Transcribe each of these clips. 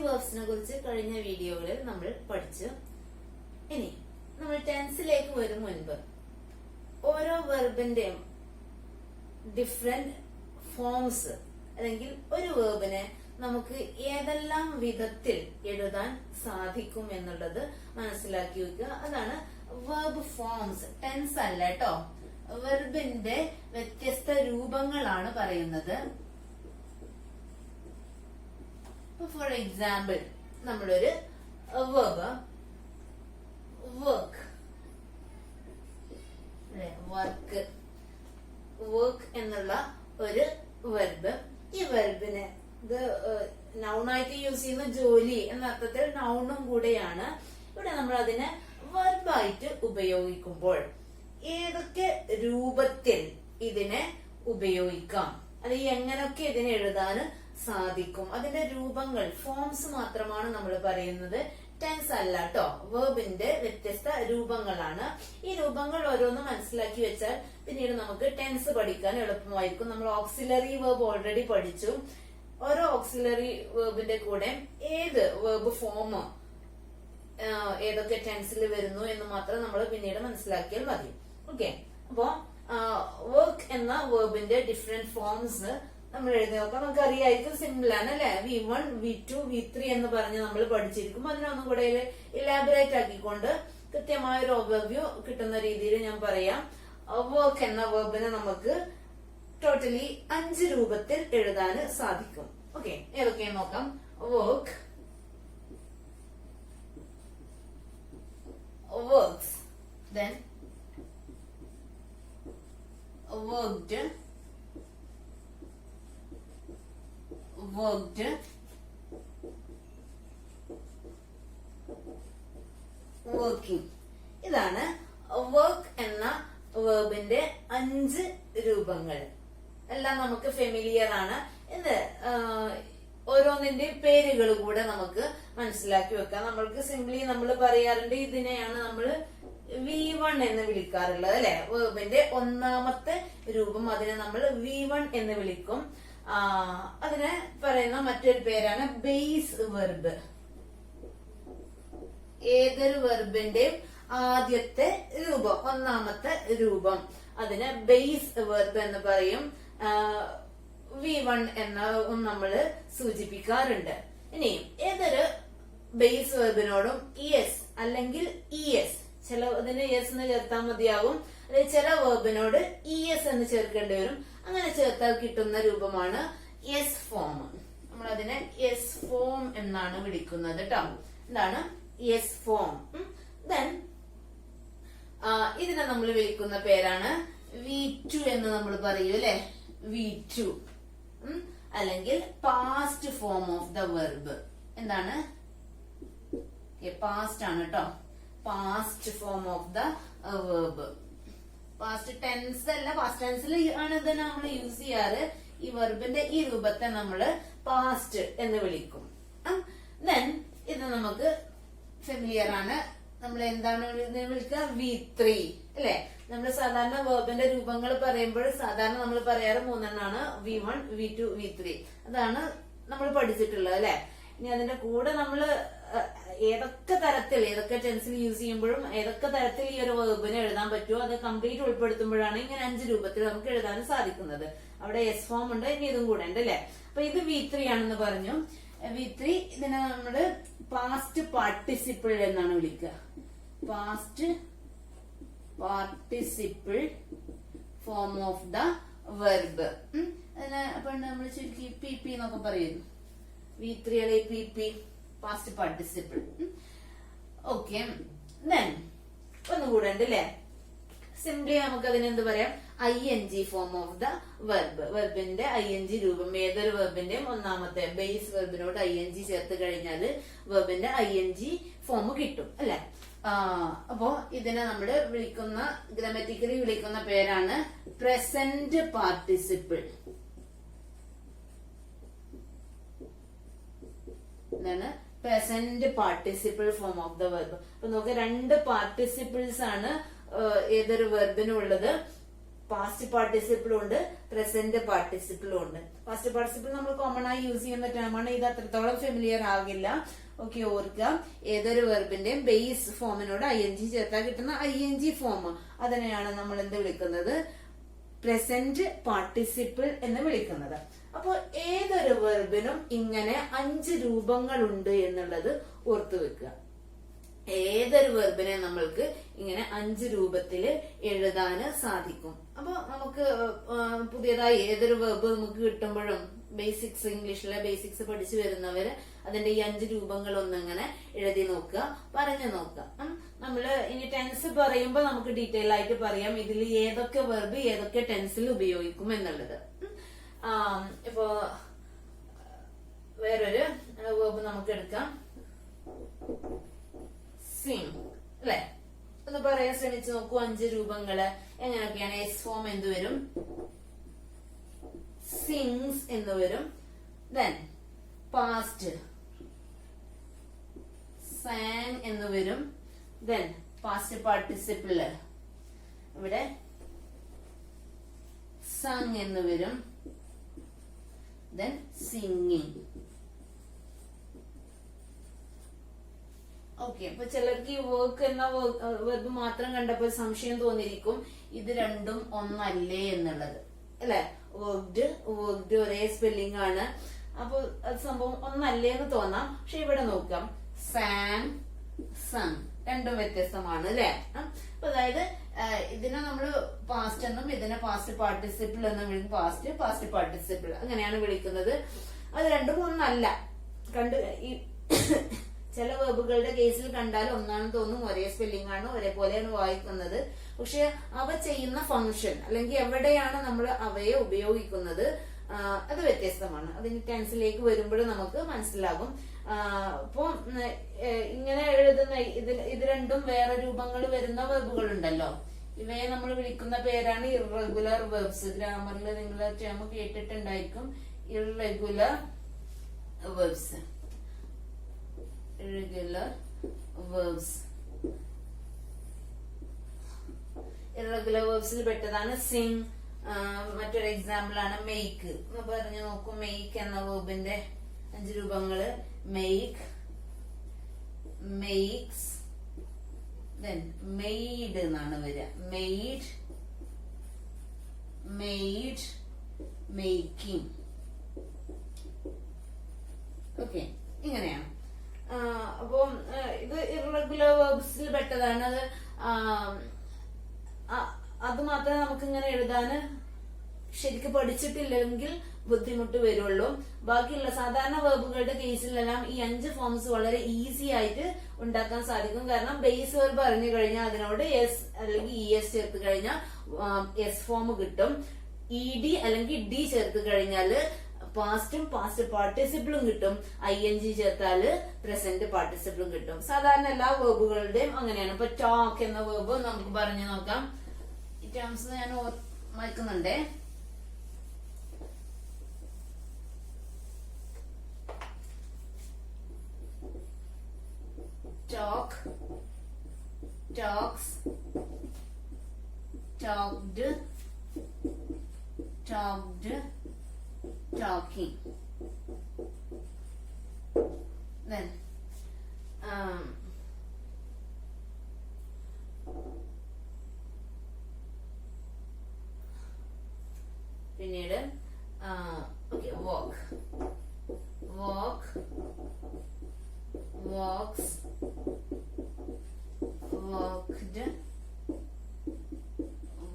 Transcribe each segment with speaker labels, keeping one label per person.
Speaker 1: വേർബ്സിനെ കുറിച്ച് കഴിഞ്ഞ വീഡിയോകളിൽ നമ്മൾ പഠിച്ചു. ഇനി നമ്മൾ ടെൻസിലേക്ക് വരും മുൻപ് ഓരോ വെർബിന്റെയും ഡിഫറെന്റ് ഫോംസ് അല്ലെങ്കിൽ ഒരു വേർബിനെ നമുക്ക് ഏതെല്ലാം വിധത്തിൽ എഴുതാൻ സാധിക്കും എന്നുള്ളത് മനസ്സിലാക്കി വെക്കുക. അതാണ് വെർബ് ഫോംസ്. ടെൻസ് അല്ല കേട്ടോ, വെർബിന്റെ വ്യത്യസ്ത രൂപങ്ങളാണ് പറയുന്നത്. ഫോർ എക്സാമ്പിൾ, നമ്മളൊരു വെർബ് വർക്ക് വർക്ക് എന്നുള്ള ഒരു വെർബ്, ഈ വെർബിന് ഇത് നൗണായിട്ട് യൂസ് ചെയ്യുന്ന ജോലി എന്ന അർത്ഥത്തിൽ നൗണും കൂടെയാണ്. ഇവിടെ നമ്മൾ അതിനെ വെർബായിട്ട് ഉപയോഗിക്കുമ്പോൾ ഏതൊക്കെ രൂപത്തിൽ ഇതിനെ ഉപയോഗിക്കാം, അത് എങ്ങനെയൊക്കെ ഇതിനെ എഴുതാൻ സാധിക്കും, അതിന്റെ രൂപങ്ങൾ ഫോംസ് മാത്രമാണ് നമ്മൾ പറയുന്നത്. ടെൻസ് അല്ല കേട്ടോ, വേർബിന്റെ വ്യത്യസ്ത രൂപങ്ങളാണ്. ഈ രൂപങ്ങൾ ഓരോന്നും മനസ്സിലാക്കി വെച്ചാൽ പിന്നീട് നമുക്ക് ടെൻസ് പഠിക്കാൻ എളുപ്പമായിരിക്കും. നമ്മൾ ഓക്സിലറി വേർബ് ഓൾറെഡി പഠിച്ചു. ഓരോ ഓക്സിലറി വേർബിന്റെ കൂടെ ഏത് വേർബ് ഫോം ഏതൊക്കെ ടെൻസിൽ വരുന്നു എന്ന് മാത്രം നമ്മൾ പിന്നീട് മനസ്സിലാക്കിയാൽ മതി. ഓക്കെ, അപ്പോ വർക്ക് എന്ന വേർബിന്റെ ഡിഫറെന്റ് ഫോംസ് നമ്മൾ എഴുതി നോക്കാം. നമുക്ക് അറിയായിരിക്കും, സിമ്പിൾ ആണ് അല്ലെ. V1, V2, V3 എന്ന് പറഞ്ഞ് നമ്മൾ പഠിച്ചിരിക്കും. അതിനൊന്നും കൂടെ ഇലാബറേറ്റ് ആക്കിക്കൊണ്ട് കൃത്യമായ ഒരു ഓവർവ്യൂ കിട്ടുന്ന രീതിയിൽ ഞാൻ പറയാം. വർക്ക് എന്ന വേർബിനെ നമുക്ക് ടോട്ടലി 5 രൂപത്തിൽ എഴുതാൻ സാധിക്കും. ഓക്കെ, ഏതൊക്കെയെന്ന് നോക്കാം. Work, works, then worked, worked, working. ഇതാണ് വർക്ക് എന്ന വേർബിന്റെ 5 രൂപങ്ങൾ. എല്ലാം നമുക്ക് ഫെമിലിയർ ആണ്. ഇത് ഓരോന്നിന്റെ പേരുകൾ കൂടെ നമുക്ക് മനസ്സിലാക്കി വെക്കാം. നമ്മൾക്ക് സിംപ്ലി നമ്മൾ പറയാറുണ്ട്, ഇതിനെയാണ് നമ്മൾ V1 എന്ന് വിളിക്കാറുള്ളത് അല്ലെ. വേർബിന്റെ ഒന്നാമത്തെ രൂപം, അതിനെ നമ്മൾ V1 എന്ന് വിളിക്കും. അതിനെ പറയുന്ന മറ്റൊരു പേരാണ് ബേസ് വെർബ്. ഏതൊരു വെർബിന്റെയും ആദ്യത്തെ രൂപം, ഒന്നാമത്തെ രൂപം, അതിന് ബേസ് വെർബ് എന്ന് പറയും. V1 എന്നും നമ്മള് സൂചിപ്പിക്കാറുണ്ട്. ഇനി ഏതൊരു ബേസ് വെർബിനോടും ES അല്ലെങ്കിൽ ES, ചിലതിന് ES എന്ന് ചേർത്താൽ മതിയാവും, അല്ലെങ്കിൽ ചില വെർബിനോട് ES എന്ന് ചേർക്കേണ്ടി വരും. അങ്ങനെ ചേർത്താൽ കിട്ടുന്ന രൂപമാണ് S ഫോം. നമ്മൾ അതിനെ S ഫോം എന്നാണ് വിളിക്കുന്നത് കേട്ടോ. എന്താണ് S ഫോം? ദെൻ ഇതിനെ നമ്മൾ വിളിക്കുന്ന പേരാണ് V2 എന്ന് നമ്മൾ പറയൂ അല്ലെ. V2 അല്ലെങ്കിൽ past form of the verb. എന്താണ്? പാസ്റ്റ് ആണ് കേട്ടോ, past form of the verb. Past tense അല്ല, പാസ്റ്റ് ടെൻസിൽ ആണ് ഇത് നമ്മൾ യൂസ് ചെയ്യാറ്. ഈ വെർബിന്റെ ഈ രൂപത്തെ നമ്മൾ പാസ്റ്റ് എന്ന് വിളിക്കും. ദെൻ ഇത് നമുക്ക് ഫെമിലിയർ ആണ്. നമ്മൾ എന്താണ് വിളിക്കുക? V3 അല്ലെ. നമ്മൾ സാധാരണ വെർബിന്റെ രൂപങ്ങൾ പറയുമ്പോൾ സാധാരണ നമ്മൾ പറയാറ് 3 എണ്ണാണ്: V1, V2, V3. അതാണ് നമ്മൾ പഠിച്ചിട്ടുള്ളത് അല്ലെ. ഇനി അതിന്റെ കൂടെ നമ്മൾ ഏതൊക്കെ തരത്തിൽ, ഏതൊക്കെ ടെൻസിൽ യൂസ് ചെയ്യുമ്പോഴും ഏതൊക്കെ തരത്തിൽ ഈ ഒരു വെർബിനെ എഴുതാൻ പറ്റുമോ അത് കംപ്ലീറ്റ് ഉൾപ്പെടുത്തുമ്പോഴാണ് ഇങ്ങനെ 5 രൂപത്തിൽ നമുക്ക് എഴുതാൻ സാധിക്കുന്നത്. അവിടെ S ഫോം ഉണ്ട്, ഇനി ഇതും കൂടെ ഉണ്ട് അല്ലെ. അപ്പൊ ഇത് V3 ആണെന്ന് പറഞ്ഞു. V3 ഇതിനെ നമ്മള് പാസ്റ്റ് പാർട്ടിസിപ്പിൾ എന്നാണ് വിളിക്കുക. Past participle form of the verb. അതിനെ അപ്പൊ നമ്മൾ ചുരുക്കി PP എന്നൊക്കെ പറയുന്നു. V3 അല്ലെ PP, past participle. Okay, then ഒന്നുകൂടെ ഉണ്ട് അല്ലെ. സിംപ്ലി നമുക്ക് അതിന് എന്ത് പറയാം? ING form of the verb. വെർബിന്റെ ING രൂപം. ഏതൊരു വെർബിന്റെയും ഒന്നാമത്തെ ബേസ് വെർബിനോട് ING ചേർത്ത് കഴിഞ്ഞാൽ വെർബിന്റെ ING ഫോം കിട്ടും അല്ലെ. അപ്പോ ഇതിനെ നമ്മള് വിളിക്കുന്ന, ഗ്രാമറ്റിക്കലി വിളിക്കുന്ന പേരാണ് പ്രസന്റ് പാർട്ടിസിപ്പിൾ. എന്താണ്? Present participle form of the verb. അപ്പൊ നമുക്ക് 2 പാർട്ടിസിപ്പിൾസ് ആണ് ഏതൊരു വെർബിനും ഉള്ളത്. പാസ്റ്റ് പാർട്ടിസിപ്പിളും ഉണ്ട്, പ്രസന്റ് പാർട്ടിസിപ്പിളും ഉണ്ട്. പാസ്റ്റ് പാർട്ടിസിപ്പിൾ നമ്മൾ കോമൺ ആയി യൂസ് ചെയ്യുന്ന ടേമാണ്. ഇത് അത്രത്തോളം ഫെമിലിയർ ആകില്ല. ഓക്കെ, ഓർക്കുക, ഏതൊരു വെർബിന്റെയും ബേസ് ഫോമിനോട് ING ചേർത്താൽ കിട്ടുന്ന ING ഫോം, അതിനെയാണ് നമ്മൾ എന്ത് വിളിക്കുന്നത്? പ്രസന്റ് പാർട്ടിസിപ്പിൾ എന്ന് വിളിക്കുന്നത്. അപ്പോൾ ഏതൊരു വെർബിനും ഇങ്ങനെ 5 രൂപങ്ങളുണ്ട് എന്നുള്ളത് ഓർത്തു വെക്കുക. ഏതൊരു വെർബിനെ നമ്മൾക്ക് ഇങ്ങനെ 5 രൂപത്തിൽ എഴുതാന് സാധിക്കും. അപ്പൊ നമുക്ക് പുതിയതായി ഏതൊരു വെർബ് നമുക്ക് കിട്ടുമ്പോഴും ബേസിക്സ്, ഇംഗ്ലീഷിലെ ബേസിക്സ് പഠിച്ചു വരുന്നവര് അതിന്റെ ഈ 5 രൂപങ്ങൾ ഒന്നിങ്ങനെ എഴുതി നോക്കുക, പറഞ്ഞു നോക്കുക. നമ്മള് ഇനി ടെൻസ് പറയുമ്പോൾ നമുക്ക് ഡീറ്റെയിൽ ആയിട്ട് പറയാം ഇതിൽ ഏതൊക്കെ വെർബ് ഏതൊക്കെ ടെൻസിൽ ഉപയോഗിക്കും എന്നുള്ളത്. ഇപ്പോ വേറൊരു വെർബ് നമുക്ക് എടുക്കാം, സിംഗ് അല്ലെ? ഒന്ന് പറയാൻ ശ്രമിച്ചു നോക്കൂ 5 രൂപങ്ങള് എങ്ങനെയൊക്കെയാണ്. എസ് ഫോം എന്ത് വരും? സിംഗ്സ് എന്ന് വരും. ദെൻ പാസ്റ്റ് sang എന്ന് വരും. ദെൻ പാസ്റ്റ് പാർട്ടിസിപ്പിള് ഇവിടെ sung എന്ന് വരും. Then singing. ഓക്കെ, അപ്പൊ ചിലർക്ക് ഈ വർക്ക് എന്ന വെർബ് മാത്രം കണ്ടപ്പോൾ സംശയം തോന്നിയിരിക്കും, ഇത് രണ്ടും ഒന്നല്ലേ എന്നുള്ളത്, അല്ലെ? വർക്ക്ഡ് ഒരേ സ്പെല്ലിംഗ് ആണ്, അപ്പൊ അത് സംഭവം ഒന്നല്ലേ എന്ന് തോന്നാം. പക്ഷെ ഇവിടെ നോക്കാം, sang sung രണ്ടും വ്യത്യസ്തമാണ്, അല്ലെ? അപ്പൊ അതായത് ഇതിനെ നമ്മള് പാസ്റ്റ് എന്നും ഇതിനെ പാസ്റ്റ് പാർട്ടിസിപ്പിൾ എന്നും വിളിക്കും. പാസ്റ്റ് പാർട്ടിസിപ്പിൾ അങ്ങനെയാണ് വിളിക്കുന്നത്. അത് രണ്ടും ഒന്നല്ല. ഈ ചില വെർബുകളുടെ കേസിൽ കണ്ടാൽ ഒന്നാണെന്ന് തോന്നും, ഒരേ സ്പെല്ലിംഗ് ആണ്, ഒരേപോലെയാണ് വായിക്കുന്നത്. പക്ഷെ അവ ചെയ്യുന്ന ഫംഗ്ഷൻ അല്ലെങ്കിൽ എവിടെയാണ് നമ്മൾ അവയെ ഉപയോഗിക്കുന്നത് അത് വ്യത്യസ്തമാണ്. അതിന് ടെൻസിലേക്ക് വരുമ്പോഴും നമുക്ക് മനസ്സിലാകും. അപ്പൊ ഇങ്ങനെ എഴുതുന്ന ഇത് രണ്ടും വേറെ രൂപങ്ങൾ വരുന്ന വെർബുകൾ ഉണ്ടല്ലോ. ഇവയെ നമ്മൾ വിളിക്കുന്ന പേരാണ് ഇറഗുലർ വെർബ്സ്. ഗ്രാമറിൽ നിങ്ങൾ ടേം കേട്ടിട്ടുണ്ടായിരിക്കും, irregular verbs. irregular verbs. irregular verbsൽ പെട്ടതാണ് sing. മറ്റൊരു എക്സാമ്പിൾ ആണ് make. ഒന്ന് പറഞ്ഞു നോക്കൂ, make എന്ന വെർബിന്റെ 5 രൂപങ്ങള്. make, makes, then made എന്നാണ് വരിക. made, made, making. ഓക്കെ, ഇങ്ങനെയാണ്. അപ്പൊ ഇത് ഇറഗുലർ വെർബ്സിൽ പെട്ടതാണ്. അത് മാത്രമേ നമുക്ക് ഇങ്ങനെ എഴുതാന് ശരിക്കും പഠിച്ചിട്ടില്ലെങ്കിൽ ബുദ്ധിമുട്ട് വരുള്ളൂ. ബാക്കിയുള്ള സാധാരണ വെർബുകളുടെ കേസിലെല്ലാം ഈ 5 ഫോംസ് വളരെ ഈസി ആയിട്ട് ഉണ്ടാക്കാൻ സാധിക്കും. കാരണം ബേസ് വെർബ് അറിഞ്ഞു കഴിഞ്ഞാൽ അതിനോട് എസ് അല്ലെങ്കിൽ ES ചേർത്ത് കഴിഞ്ഞാൽ എസ് ഫോം കിട്ടും. ED അല്ലെങ്കിൽ D ചേർത്ത് കഴിഞ്ഞാല് പാസ്റ്റും പാസ്റ്റ് പാർട്ടിസിപ്പിളും കിട്ടും. ING ചേർത്താല് പ്രസന്റ് പാർട്ടിസിപ്പിളും കിട്ടും. സാധാരണ എല്ലാ വെർബുകളുടെയും അങ്ങനെയാണ്. ഇപ്പൊ ടോക്ക് എന്ന വെർബ് നമുക്ക് പറഞ്ഞു നോക്കാം. ഈ ടേംസ് ഞാൻ വായിക്കുന്നുണ്ടേ. Talk, talks, talked, talked, talking. Then പിന്നീട് okay, walk, walk, walks, walked,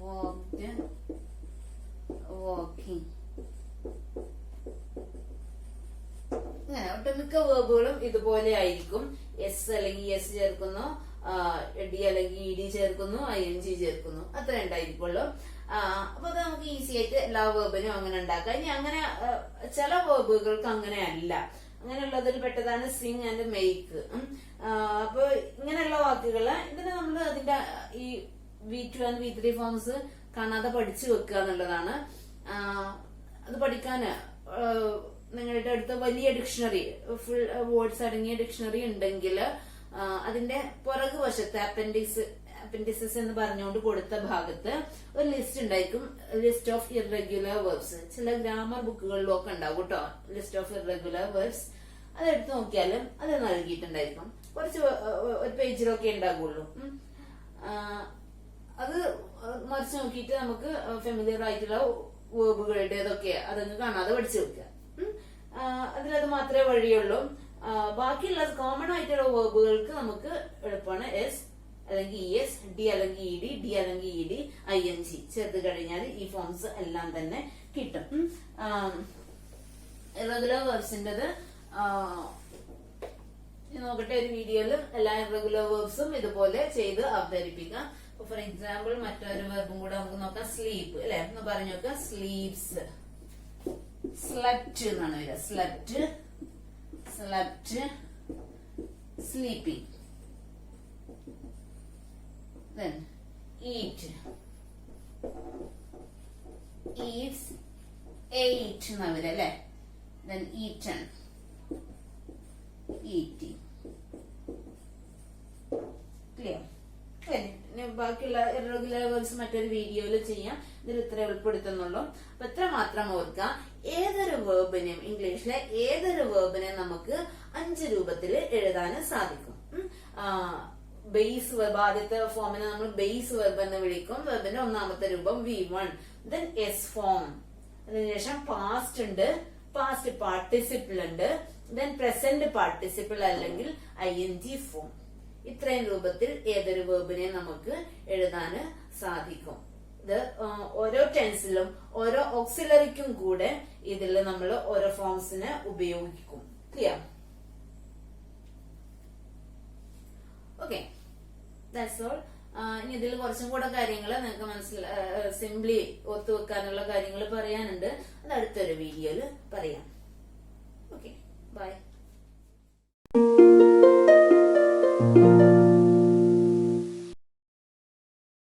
Speaker 1: walked, walking. ഇങ്ങനെ ഒട്ടുമിക്ക വെർബുകളും ഇതുപോലെ ആയിരിക്കും. എസ് അല്ലെങ്കിൽ എസ് ചേർക്കുന്നു, ഡി അല്ലെങ്കിൽ ഇ ഡി ചേർക്കുന്നു, ING ചേർക്കുന്നു, അത്ര ഉണ്ടായിരിക്കുള്ളൂ. അപ്പൊ അത് നമുക്ക് ഈസി ആയിട്ട് എല്ലാ വെർബിനും അങ്ങനെ ഉണ്ടാക്കാം. ഇനി അങ്ങനെ ചില വെർബുകൾക്ക് അങ്ങനെ അല്ല. അങ്ങനെയുള്ളതിൽ പെട്ടതാണ് സിങ് ആൻഡ് മെയ്ക്ക്. അപ്പൊ ഇങ്ങനെയുള്ള വാക്കുകള് ഇതിന് നമ്മൾ അതിന്റെ ഈ V2 and V3 ഫോംസ് കാണാതെ പഠിച്ചു വെക്കുക എന്നുള്ളതാണ്. അത് പഠിക്കാന് നിങ്ങളുടെ അടുത്ത് വലിയ ഡിക്ഷണറി, ഫുൾ വേർഡ്സ് അടങ്ങിയ ഡിക്ഷണറി ഉണ്ടെങ്കിൽ അതിന്റെ പുറകു വശത്ത് അപ്പൻഡിസിസ് എന്ന് പറഞ്ഞുകൊണ്ട് കൊടുത്ത ഭാഗത്ത് ഒരു ലിസ്റ്റ് ഉണ്ടായിരിക്കും, ലിസ്റ്റ് ഓഫ് ഇറഗുലർ വേർബ്സ്. ചില ഗ്രാമർ ബുക്കുകളിലും ഒക്കെ ഉണ്ടാവും കേട്ടോ, ലിസ്റ്റ് ഓഫ് ഇറഗുലർ വേർബ്സ്. അതെടുത്ത് നോക്കിയാലും അത് നൽകിയിട്ടുണ്ടായിരിക്കും. കുറച്ച് ഒരു പേജിലൊക്കെ ഉണ്ടാകുള്ളൂ. അത് മറിച്ച് നോക്കിയിട്ട് നമുക്ക് ഫെമിലിയർ ആയിട്ടുള്ള വേർബുകളുടേതൊക്കെ അതങ്ങ് കാണാതെ പഠിച്ചു വെക്കുക. അതിലത് മാത്രമേ വഴിയുള്ളൂ. ബാക്കിയുള്ള കോമൺ ആയിട്ടുള്ള വേർബുകൾക്ക് നമുക്ക് എളുപ്പമാണ് എസ് അല്ലെങ്കിൽ ഇ എസ്, ഡി അല്ലെങ്കിൽ ഇ ഡി, ഡി അല്ലെങ്കിൽ E D, I N G ചേർത്ത് കഴിഞ്ഞാൽ ഈ ഫോംസ് എല്ലാം തന്നെ കിട്ടും. ഇറഗുലർ വേർബ്സിൻ്റെത് നോക്കട്ടെ, ഒരു വീഡിയോയിൽ എല്ലാ ഇറഗുലർ വേർബ്സും ഇതുപോലെ ചെയ്ത് അവതരിപ്പിക്കാം. ഫോർ എക്സാമ്പിൾ മറ്റൊരു വെർബും കൂടെ നമുക്ക് നോക്കാം. സ്ലീപ്പ് അല്ലെ, എന്ന് പറഞ്ഞു നോക്കാം. സ്ലീപ്സ്, സ്ലെപ്റ്റ് എന്നാണ് വരിക. Slept, slept, sleeping. then eat, eats, ate എന്നാ വരിക അല്ലെ. then eaten, eating. ക്ലിയർ? ബാക്കിയുള്ള ഇറഗുലർ വേർബ്സ് മറ്റൊരു വീഡിയോയിൽ ചെയ്യാം. ഇതിൽ ഇത്ര ഉൾപ്പെടുത്തുന്നുള്ളൂ. അപ്പൊ ഇത്ര മാത്രം ഓർക്കാം. ഏതൊരു വേർബിനെയും, ഇംഗ്ലീഷിലെ ഏതൊരു വേർബിനെയും നമുക്ക് 5 രൂപത്തിൽ എഴുതാനും സാധിക്കും. ബേസ് വെർബ്, ആദ്യത്തെ ഫോമിനെ നമ്മൾ ബേസ് വെർബ് എന്ന് വിളിക്കും. വെർബിന്റെ ഒന്നാമത്തെ രൂപം V1, then S ഫോം. അതിനുശേഷം പാസ്റ്റ് ഉണ്ട്, പാസ്റ്റ് പാർട്ടിസിപ്പിൾ ഉണ്ട്, then പ്രസന്റ് പാർട്ടിസിപ്പിൾ അല്ലെങ്കിൽ ING ഫോം. ഇത്രയും രൂപത്തിൽ ഏതൊരു വേർബിനെയും നമുക്ക് എഴുതാൻ സാധിക്കും. ഇത് ഓരോ ടെൻസിലും ഓരോ ഓക്സിലറിക്കും കൂടെ ഇതിൽ നമ്മൾ ഓരോ ഫോംസിനെ ഉപയോഗിക്കും. ക്ലിയർ? Okay, that's all. ഇനി ഇതിൽ കുറച്ചും കൂടെ കാര്യങ്ങൾ നിങ്ങൾക്ക് സിംപ്ലി ഓർത്തുവെക്കാനുള്ള കാര്യങ്ങൾ പറയാനുണ്ട്. അത് അടുത്തൊരു വീഡിയോയിൽ പറയാം. Okay, by.